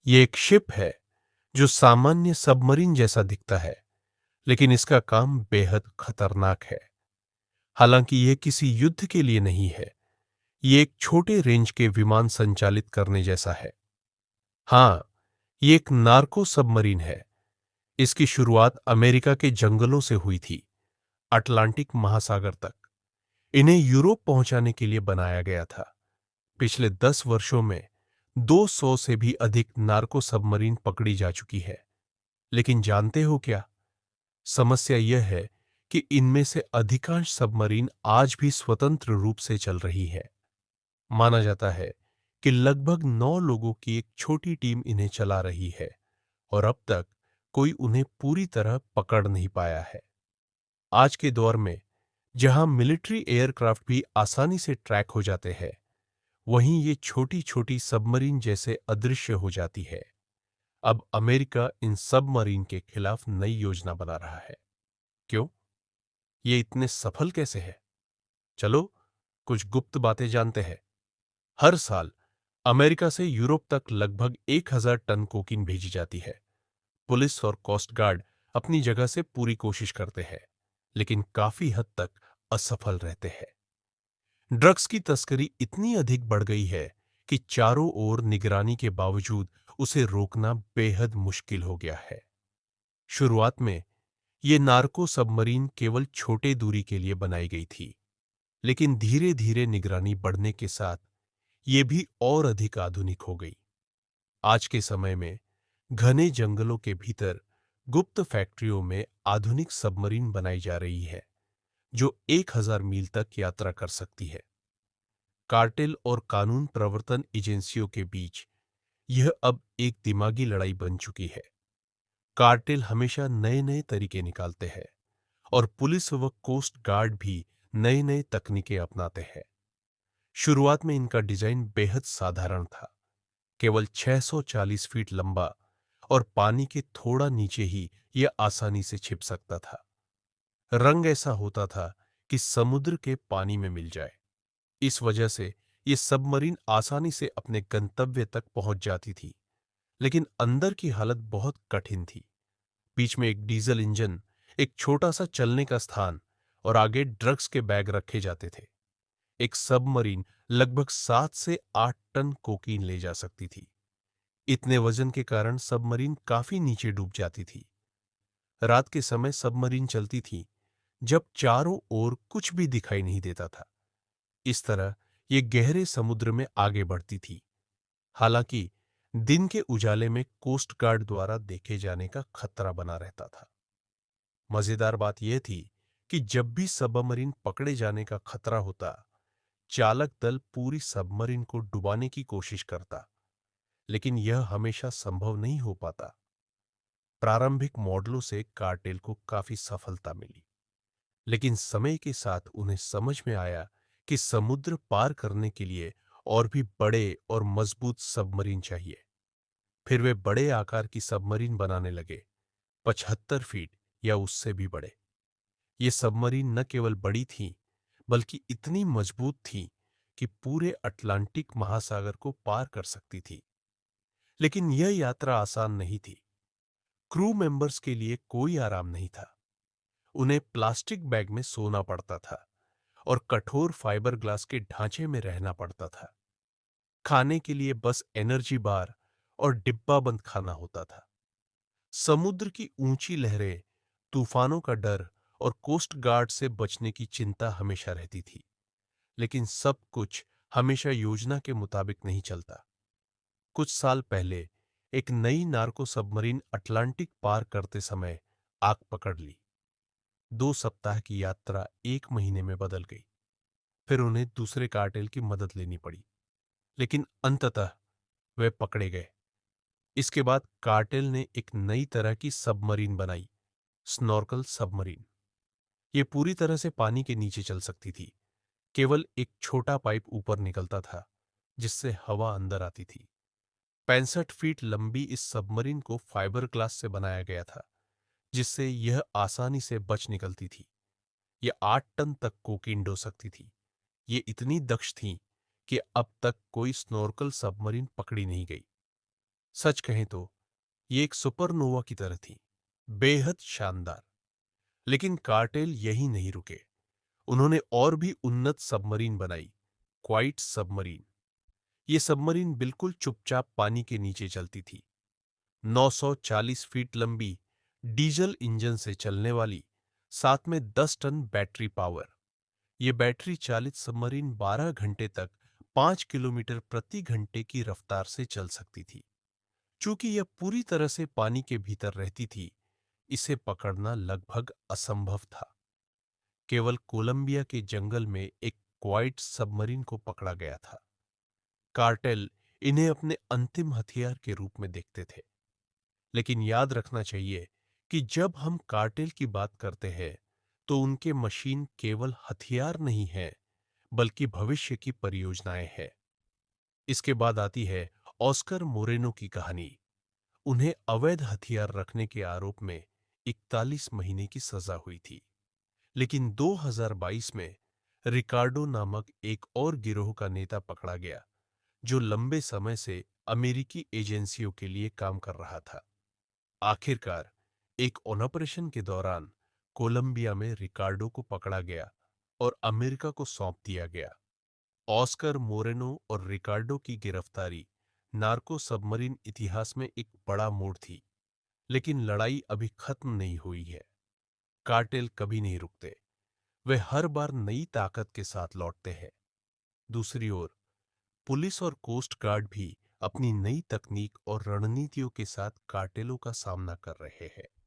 ये एक शिप है जो सामान्य सबमरीन जैसा दिखता है, लेकिन इसका काम बेहद खतरनाक है। हालांकि यह किसी युद्ध के लिए नहीं है, ये एक छोटे रेंज के विमान संचालित करने जैसा है। हाँ, ये एक नार्को सबमरीन है। इसकी शुरुआत अमेरिका के जंगलों से हुई थी, अटलांटिक महासागर तक। इन्हें यूरोप पहुंचाने के लिए बनाया गया था। पिछले 10 वर्षों में 200 से भी अधिक नार्को सबमरीन पकड़ी जा चुकी है। लेकिन जानते हो क्या? समस्या यह है कि इनमें से अधिकांश सबमरीन आज भी स्वतंत्र रूप से चल रही है। माना जाता है कि लगभग 9 लोगों की एक छोटी टीम इन्हें चला रही है और अब तक कोई उन्हें पूरी तरह पकड़ नहीं पाया है। आज के दौर में जहां मिलिट्री एयरक्राफ्ट भी आसानी से ट्रैक हो जाते हैं, वहीं ये छोटी-छोटी सबमरीन जैसे अदृश्य हो जाती है। अब अमेरिका इन सबमरीन के खिलाफ नई योजना बना रहा है। क्यों? ये इतने सफल कैसे है? चलो कुछ गुप्त बातें जानते हैं। हर साल अमेरिका से यूरोप तक लगभग 1000 टन कोकीन भेजी जाती है। पुलिस और कोस्ट गार्ड अपनी जगह से पूरी कोशिश करते हैं, लेकिन काफी हद तक असफल रहते हैं। ड्रग्स की तस्करी इतनी अधिक बढ़ गई है कि चारों ओर निगरानी के बावजूद उसे रोकना बेहद मुश्किल हो गया है। शुरुआत में ये नार्को सबमरीन केवल छोटे दूरी के लिए बनाई गई थी, लेकिन धीरे धीरे निगरानी बढ़ने के साथ ये भी और अधिक आधुनिक हो गई। आज के समय में घने जंगलों के भीतर गुप्त फैक्ट्रियों में आधुनिक सबमरीन बनाई जा रही है, जो 1000 मील तक यात्रा कर सकती है। कार्टेल और कानून प्रवर्तन एजेंसियों के बीच यह अब एक दिमागी लड़ाई बन चुकी है। कार्टेल हमेशा नए नए तरीके निकालते हैं और पुलिस व कोस्ट गार्ड भी नए नए तकनीकें अपनाते हैं। शुरुआत में इनका डिजाइन बेहद साधारण था, केवल 640 फीट लंबा और पानी के थोड़ा नीचे ही यह आसानी से छिप सकता था। रंग ऐसा होता था कि समुद्र के पानी में मिल जाए। इस वजह से ये सबमरीन आसानी से अपने गंतव्य तक पहुंच जाती थी, लेकिन अंदर की हालत बहुत कठिन थी। बीच में एक डीजल इंजन, एक छोटा सा चलने का स्थान और आगे ड्रग्स के बैग रखे जाते थे। एक सबमरीन लगभग 7 से 8 टन कोकीन ले जा सकती थी। इतने वजन के कारण सबमरीन काफी नीचे डूब जाती थी। रात के समय सबमरीन चलती थी जब चारों ओर कुछ भी दिखाई नहीं देता था। इस तरह ये गहरे समुद्र में आगे बढ़ती थी। हालांकि दिन के उजाले में कोस्ट गार्ड द्वारा देखे जाने का खतरा बना रहता था। मजेदार बात यह थी कि जब भी सबमरीन पकड़े जाने का खतरा होता, चालक दल पूरी सबमरीन को डुबाने की कोशिश करता, लेकिन यह हमेशा संभव नहीं हो पाता। प्रारंभिक मॉडलों से कार्टेल को काफी सफलता मिली, लेकिन समय के साथ उन्हें समझ में आया कि समुद्र पार करने के लिए और भी बड़े और मजबूत सबमरीन चाहिए। फिर वे बड़े आकार की सबमरीन बनाने लगे, 75 फीट या उससे भी बड़े। ये सबमरीन न केवल बड़ी थीं, बल्कि इतनी मजबूत थीं कि पूरे अटलांटिक महासागर को पार कर सकती थी। लेकिन यह यात्रा आसान नहीं थी। क्रू मेंबर्स के लिए कोई आराम नहीं था। उन्हें प्लास्टिक बैग में सोना पड़ता था और कठोर फाइबर ग्लास के ढांचे में रहना पड़ता था। खाने के लिए बस एनर्जी बार और डिब्बा बंद खाना होता था। समुद्र की ऊंची लहरें, तूफानों का डर और कोस्ट गार्ड से बचने की चिंता हमेशा रहती थी। लेकिन सब कुछ हमेशा योजना के मुताबिक नहीं चलता। कुछ साल पहले एक नई नार्को सबमरीन अटलांटिक पार करते समय आग पकड़ ली। 2 सप्ताह की यात्रा 1 महीने में बदल गई। फिर उन्हें दूसरे कार्टेल की मदद लेनी पड़ी, लेकिन अंततः वे पकड़े गए। इसके बाद कार्टेल ने एक नई तरह की सबमरीन बनाई, स्नॉर्कल सबमरीन। ये पूरी तरह से पानी के नीचे चल सकती थी। केवल एक छोटा पाइप ऊपर निकलता था, जिससे हवा अंदर आती थी। 65 फीट लंबी इस सबमरीन को फाइबर ग्लास से बनाया गया था, जिससे यह आसानी से बच निकलती थी। यह 8 टन तक कोकीन ढो सकती थी। ये इतनी दक्ष थीं कि अब तक कोई स्नॉर्कल सबमरीन पकड़ी नहीं गई। सच कहें तो ये एक सुपरनोवा की तरह थी, बेहद शानदार। लेकिन कार्टेल यही नहीं रुके। उन्होंने और भी उन्नत सबमरीन बनाई, क्वाइट सबमरीन। ये सबमरीन बिल्कुल चुपचाप पानी के नीचे चलती थी। 940 फीट लंबी, डीजल इंजन से चलने वाली, साथ में 10 टन बैटरी पावर। ये बैटरी चालित सबमरीन 12 घंटे तक 5 किलोमीटर प्रति घंटे की रफ्तार से चल सकती थी। चूंकि यह पूरी तरह से पानी के भीतर रहती थी, इसे पकड़ना लगभग असंभव था। केवल कोलंबिया के जंगल में एक क्वाइट सबमरीन को पकड़ा गया था। कार्टेल इन्हें अपने अंतिम हथियार के रूप में देखते थे। लेकिन याद रखना चाहिए कि जब हम कार्टेल की बात करते हैं, तो उनके मशीन केवल हथियार नहीं है, बल्कि भविष्य की परियोजनाएं हैं। इसके बाद आती है ऑस्कर मोरेनो की कहानी। उन्हें अवैध हथियार रखने के आरोप में 41 महीने की सजा हुई थी। लेकिन 2022 में रिकार्डो नामक एक और गिरोह का नेता पकड़ा गया, जो लंबे समय से अमेरिकी एजेंसियों के लिए काम कर रहा था। आखिरकार एक ऑपरेशन के दौरान कोलंबिया में रिकार्डो को पकड़ा गया और अमेरिका को सौंप दिया गया। ऑस्कर मोरेनो और रिकार्डो की गिरफ्तारी नार्को सबमरीन इतिहास में एक बड़ा मोड़ थी। लेकिन लड़ाई अभी खत्म नहीं हुई है। कार्टेल कभी नहीं रुकते। वे हर बार नई ताकत के साथ लौटते हैं। दूसरी ओर पुलिस और कोस्ट गार्ड भी अपनी नई तकनीक और रणनीतियों के साथ कार्टेलों का सामना कर रहे हैं।